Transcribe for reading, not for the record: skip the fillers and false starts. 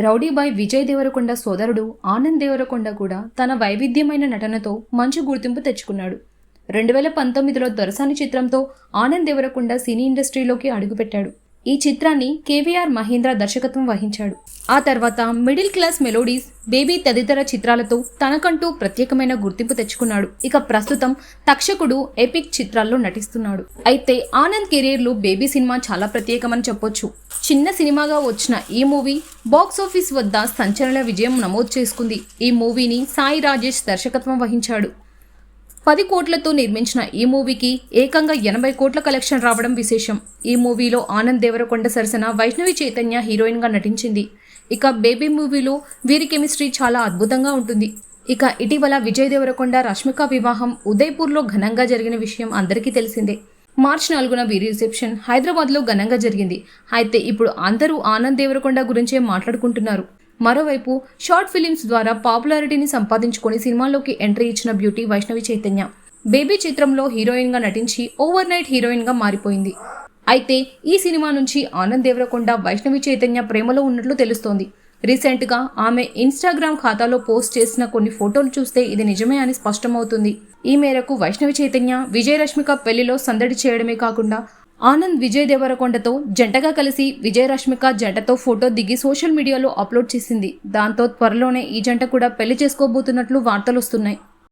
Rowdy boy Vijay Devarakonda సోదరుడు ఆనంద్ దేవరకొండ కూడా తన వైవిధ్యమైన నటనతో మంచి గుర్తింపు తెచ్చుకున్నాడు. 2019లో దొరసాని చిత్రంతో ఆనంద్ దేవరకొండ సినీ ఇండస్ట్రీలోకి అడుగుపెట్టాడు. ఈ చిత్రాన్ని కేవీఆర్ మహేంద్ర దర్శకత్వం వహించాడు. ఆ తర్వాత మిడిల్ క్లాస్ మెలోడీస్, బేబీ తదితర చిత్రాలతో తనకంటూ ప్రత్యేకమైన గుర్తింపు తెచ్చుకున్నాడు. ఇక ప్రస్తుతం తక్షకుడు, ఎపిక్ చిత్రాల్లో నటిస్తున్నాడు. అయితే ఆనంద్ కెరీర్లో బేబీ సినిమా చాలా ప్రత్యేకమని చెప్పొచ్చు. చిన్న సినిమాగా వచ్చిన ఈ మూవీ బాక్సాఫీస్ వద్ద సంచలన విజయం నమోదు చేసుకుంది. ఈ మూవీని సాయి రాజేష్ దర్శకత్వం వహించాడు. 10 కోట్లతో నిర్మించిన ఈ మూవీకి ఏకంగా 80 కోట్ల కలెక్షన్ రావడం విశేషం. ఈ మూవీలో ఆనంద్ దేవరకొండ సరసన వైష్ణవి చైతన్య హీరోయిన్గా నటించింది. ఇక బేబీ మూవీలో వీరి కెమిస్ట్రీ చాలా అద్భుతంగా ఉంటుంది. ఇక ఇటీవల విజయ్ దేవరకొండ, రష్మిక వివాహం ఉదయ్పూర్లో ఘనంగా జరిగిన విషయం అందరికీ తెలిసిందే. మార్చి 4న వీరి రిసెప్షన్ హైదరాబాద్లో ఘనంగా జరిగింది. అయితే ఇప్పుడు అందరూ ఆనంద్ దేవరకొండ గురించే మాట్లాడుకుంటున్నారు. మరోవైపు షార్ట్ ఫిలిమ్స్ ద్వారా పాపులారిటీని సంపాదించుకొని సినిమాల్లోకి ఎంట్రీ ఇచ్చిన బ్యూటీ వైష్ణవి చైతన్య బేబీ చిత్రంలో హీరోయిన్గా నటించి ఓవర్ నైట్ హీరోయిన్గా మారిపోయింది. అయితే ఈ సినిమా నుంచి ఆనంద్ దేవరకొండ, వైష్ణవి చైతన్య ప్రేమలో ఉన్నట్లు తెలుస్తోంది. రీసెంట్గా ఆమె ఇన్స్టాగ్రామ్ ఖాతాలో పోస్ట్ చేసిన కొన్ని ఫోటోలు చూస్తే ఇది నిజమే అని స్పష్టమవుతుంది. ఈ మేరకు వైష్ణవి చైతన్య, విజయ్ రష్మిక పెళ్లిలో సందడి చేయడమే కాకుండా ఆనంద్ విజయ్ దేవరకొండతో జంటగా కలిసి విజయ్ రష్మిక జంటతో ఫోటో దిగి సోషల్ మీడియాలో అప్లోడ్ చేసింది. దాంతో త్వరలోనే ఈ జంట కూడా పెళ్లి చేసుకోబోతున్నట్లు వార్తలు వస్తున్నాయి.